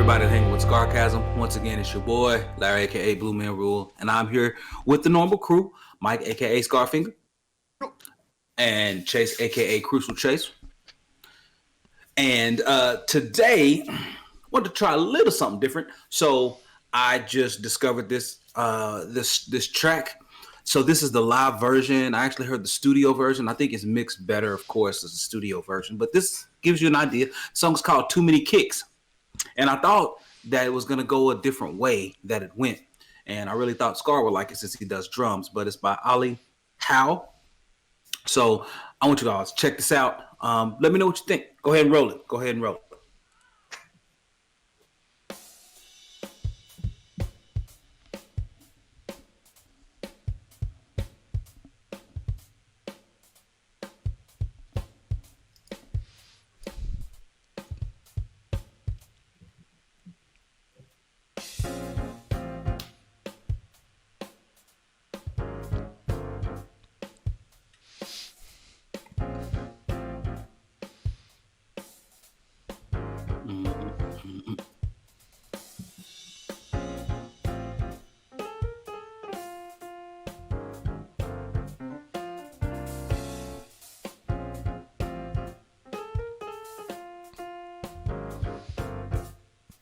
everybody hanging with Scarcasm. Once again, it's your boy, Larry, aka Blue Man Rule, and I'm here with the normal crew, Mike, aka Scarfinger, and Chase, aka Crucial Chase. And today, I wanted to try a little something different. So I just discovered this this track. So this is the live version. I actually heard the studio version. I think it's mixed better, of course, as the studio version. But this gives you an idea. The song's called Too Many Kicks. And I thought that it was going to go a different way that it went. And I really thought Scar would like it since he does drums. But it's by Ali Howe. So I want you guys to check this out. Let me know what you think. Go ahead and roll it. Go ahead and roll it.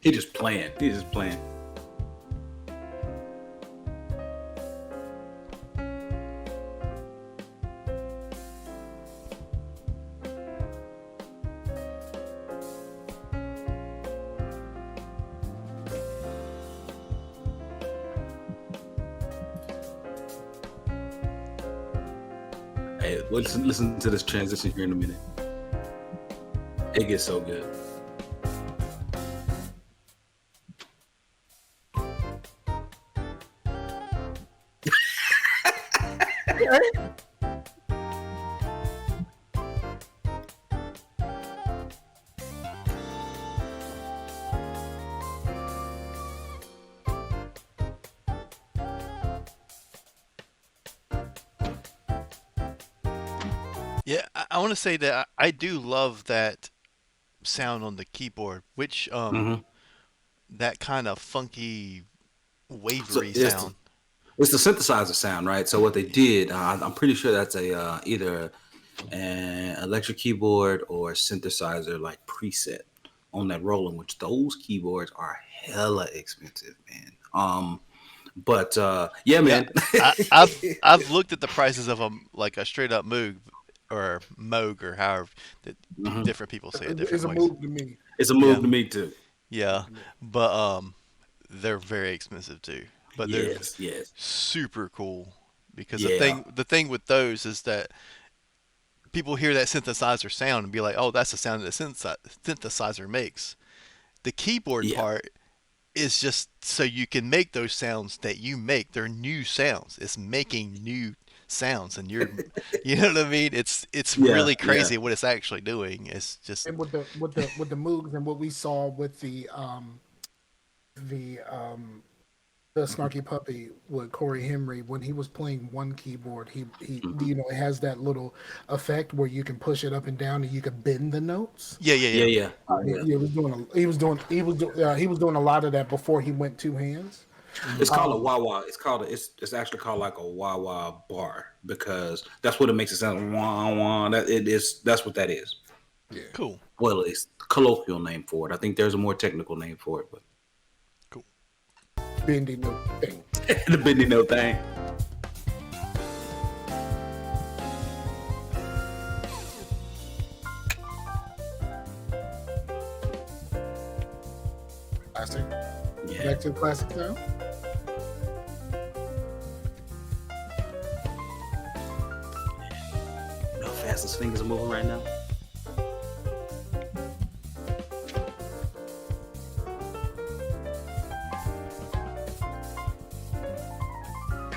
He's just playing. He's just playing. Hey, listen to this transition here in a minute. It gets so good. Yeah, I want to say that I do love that sound on the keyboard, which Mm-hmm. that kind of funky So wavery it's sound. it's the synthesizer sound, right? So what they did, I'm pretty sure that's a either an electric keyboard or synthesizer like preset on that Roland, which those keyboards are hella expensive, man. But yeah, Yeah, man. I've looked at the prices of like a straight up Moog or Moog or however that Mhm. different people say it It's different a ways. move to me. It's a Yeah, move to me too. yeah, but they're very expensive too. But they're Yes, yes, super cool because yeah, the thing with those is that people hear that synthesizer sound and be like, "Oh, that's the sound that the synthesizer makes." The keyboard yeah. part is just so you can make those sounds that you make. They're new sounds. It's making new sounds, and you know what I mean. It's Yeah, really yeah. crazy what it's actually doing. It's just And with the Moogs and what we saw with the the Snarky Puppy with Corey Henry when he was playing one keyboard, he Mhm. it has that little effect where you can push it up and down and you can bend the notes. yeah, yeah, Yeah, yeah. yeah, yeah, He, yeah. he was doing a lot of that before he went two hands. It's Hmm. called a Um, wah wah. It's actually called like a wah wah bar because that's what it makes it sound wah wah. That's what that is. yeah, Cool, Well, it's colloquial name for it. I think there's a more technical name for it, but cool. bendy note thing. the bendy note thing. Classic. Yeah. Back to the classic sound. You know how fast his fingers are moving right now.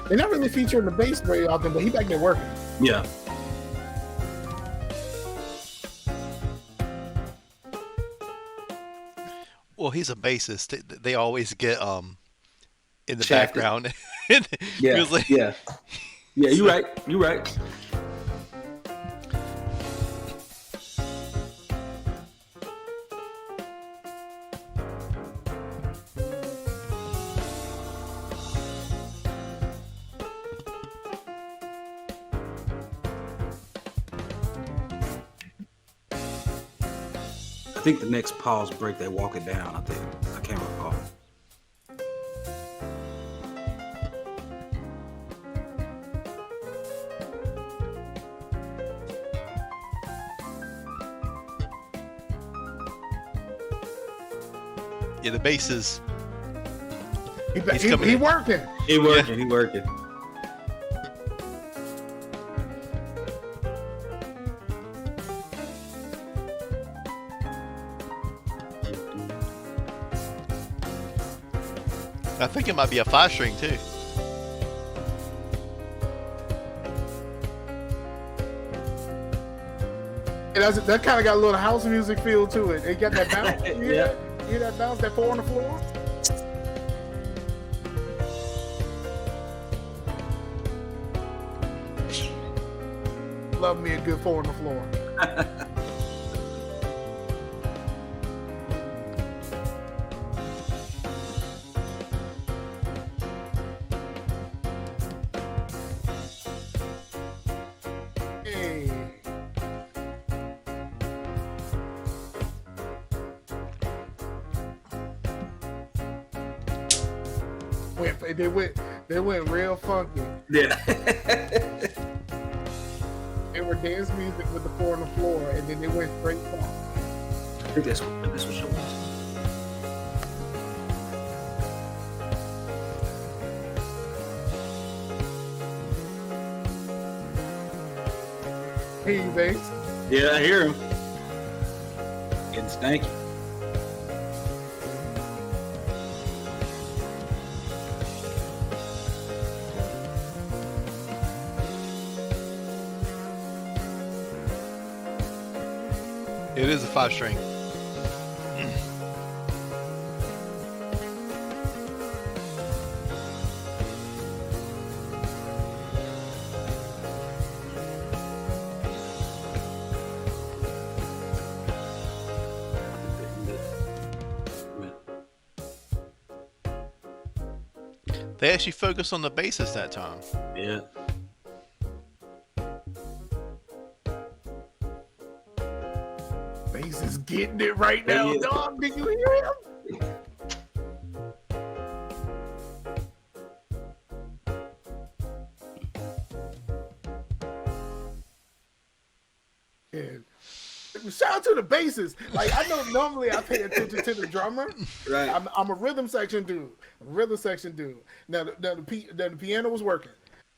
They're not really featuring the bass very often, but he back there working. Yeah. Well, he's a bassist. They always get in the Shafted. background. And Yeah. usually, Yeah. Yeah. You right. You right. think the next pause break they walk it down. I think I can't recall. Yeah, the bass is. He coming in. working. He working. He working. I think it might be a 5-string too. That kind of got a little house music feel to it. It got that bounce. You hear Yeah. that? You hear that bounce? That 4 on the floor. Love me a good 4 on the floor. Hey. They went real funky. Yeah. They were dance music with the 4 on the floor, and then they went straight funk. I think that's what she was. Hey, bass. Yeah, I hear him. Getting stanky. It is a 5-string. They actually focused on the bassist that time. Yeah. Bass is getting it right now, Yeah. dog. Did you hear him? And shout out to the bassist. Like, I know normally I pay attention to the drummer. Right. I'm a rhythm section dude. Now the piano was working.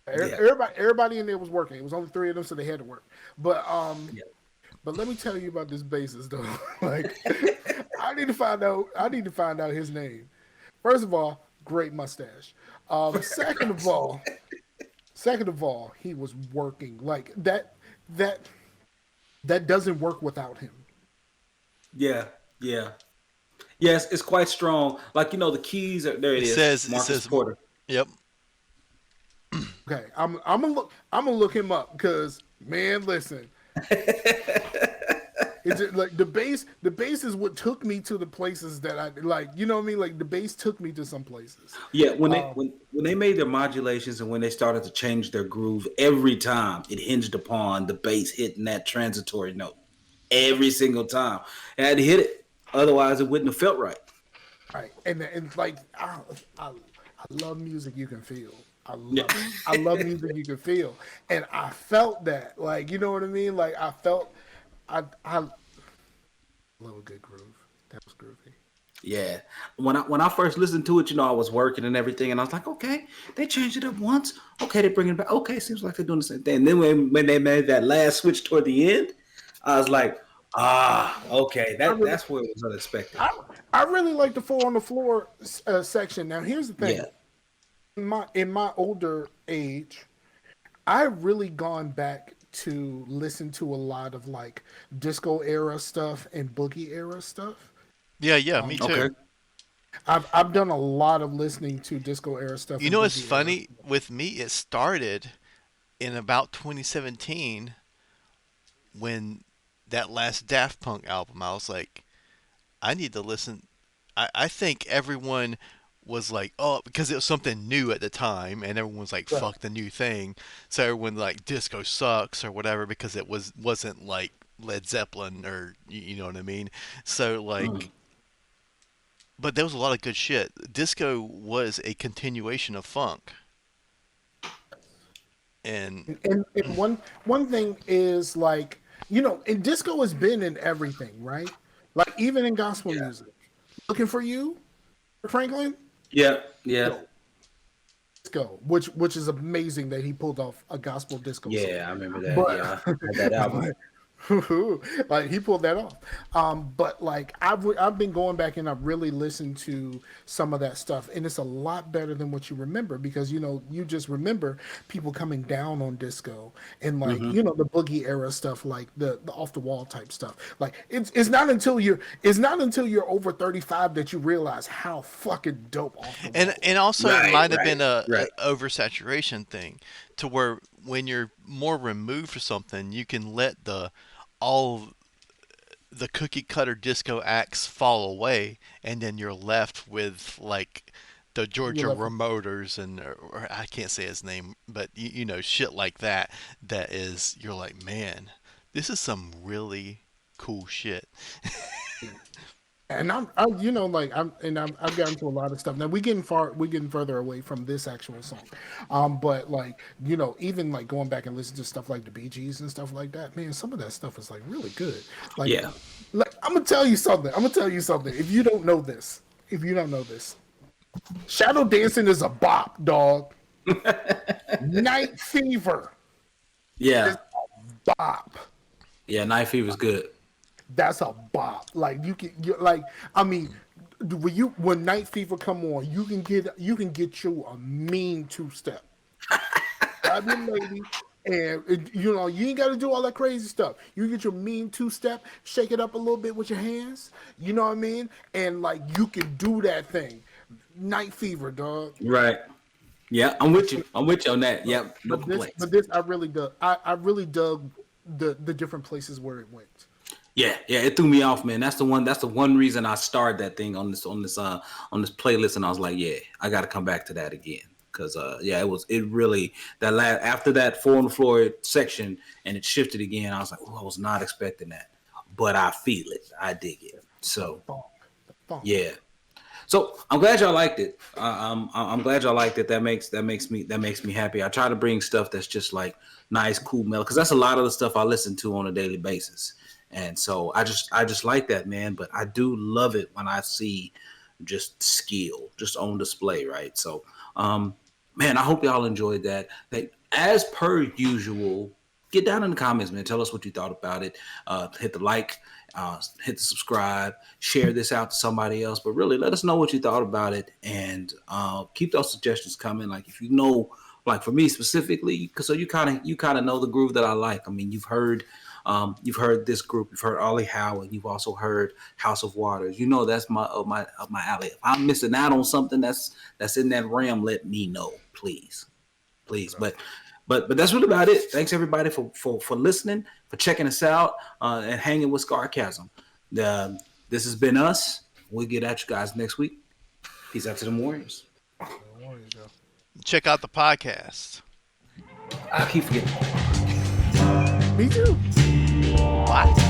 Everybody in there was working. It was only 3 of them, so they had to work. But Yeah. but let me tell you about this bassist though. Like, I need to find out his name. First of all, great mustache. Second of all, he was working like that. That doesn't work without him. Yeah. Yeah. Yes, it's quite strong. Like, the keys are there. It is. Marcus says Porter. Yep. Okay, I'm gonna look him up because, man, listen. It's just, like the bass is what took me to the places that I like. You know what I mean? Like the bass took me to some places. Yeah, when they made their modulations and when they started to change their groove, every time it hinged upon the bass hitting that transitory note. Every single time, it had to hit it, otherwise it wouldn't have felt right. Right, and like I love music you can feel. Yeah. I love music you can feel, and I felt that. Like, you know what I mean? Like I love a good groove. That was groovy. Yeah, when I first listened to it, I was working and everything, and I was like, okay, they changed it up once. Okay, they bring it back. Okay, seems like they're doing the same thing. And then when they made that last switch toward the end, I was like, okay, that's where it was unexpected. I really like the 4 on the floor section. Now, here's the thing. Yeah. In my older age, I've really gone back to listen to a lot of like disco era stuff and boogie era stuff. Yeah, me too. Okay. I've done a lot of listening to disco era stuff. You and know what's boogie era. funny? With me, it started in about 2017 when that last Daft Punk album, I was like, I need to listen. I think everyone was like, oh, because it was something new at the time, and everyone was like, Right. fuck the new thing. So everyone like disco sucks or whatever because it wasn't like Led Zeppelin, or you know what I mean. So like, but there was a lot of good shit. Disco was a continuation of funk, and And one thing is like, you know, and disco has been in everything, right? Like even in gospel Yeah. music. Looking for You, Franklin, Yeah. Yeah. disco, which is amazing that he pulled off a gospel disco song. Yeah. I remember that. But Yeah. I had that album. like he pulled that off. But like I've been going back and I've really listened to some of that stuff, and it's a lot better than what you remember because you know you just remember people coming down on disco and like you know the boogie era stuff, like the off the wall type stuff. Like it's not until you're over 35 that you realize how fucking dope off the wall. and also it Right, might have right, been a right. oversaturation thing, to where when you're more removed from something, you can let all the cookie cutter disco acts fall away, and then you're left with like the Georgia You're left with Remoters, and or I can't say his name, but you know, shit like that. That is, you're like, man, this is some really cool shit. And you know, like I've gotten to a lot of stuff. Now we're getting further away from this actual song, but like you know, even like going back and listening to stuff like the Bee Gees and stuff like that, man, some of that stuff is like really good. Like, Yeah. like I'm gonna tell you something. If you don't know this, Shadow Dancing is a bop, dog. Night Fever is Yeah. a bop. Yeah. Night Fever's good. That's a bop. Like you like. I mean, when Night Fever come on, you can get you a mean two step. Grab your lady, and you know you ain't got to do all that crazy stuff. You get your mean two step, shake it up a little bit with your hands. You know what I mean? And like you can do that thing. Night Fever, dog. Right. Yeah. I'm with you. I'm with you on that. Yep. No complaints. But this, I really dug. I really dug the different places where it went. Yeah, yeah, it threw me off, man. That's the one. That's the one reason I started that thing on this playlist, and I was like, yeah, I got to come back to that again because yeah, it really after that four on the floor section and it shifted again. I was like, oh, I was not expecting that, but I feel it. I dig it. So Funk. The funk. yeah. So I'm glad y'all liked it. I'm glad y'all liked it. That makes me happy. I try to bring stuff that's just like nice, cool mellow, because that's a lot of the stuff I listen to on a daily basis. And so I just like that, man. But I do love it when I see just skill just on display, right? So, man, I hope y'all enjoyed that. Hey, as per usual, get down in the comments, man. Tell us what you thought about it. Hit the like, hit the subscribe, share this out to somebody else. But really, let us know what you thought about it, and keep those suggestions coming. Like if you know, like for me specifically, so you kind of know the groove that I like. I mean, you've heard this group, you've heard Ollie Howe, and you've also heard House of Waters. You know that's my alley. If I'm missing out on something that's in that realm, let me know, please. But that's really about it. Thanks everybody for listening, for checking us out, and hanging with Scarcasm. This has been us. We'll get at you guys next week. Peace out to the Warriors. Check out the podcast. I keep forgetting. Me too. What?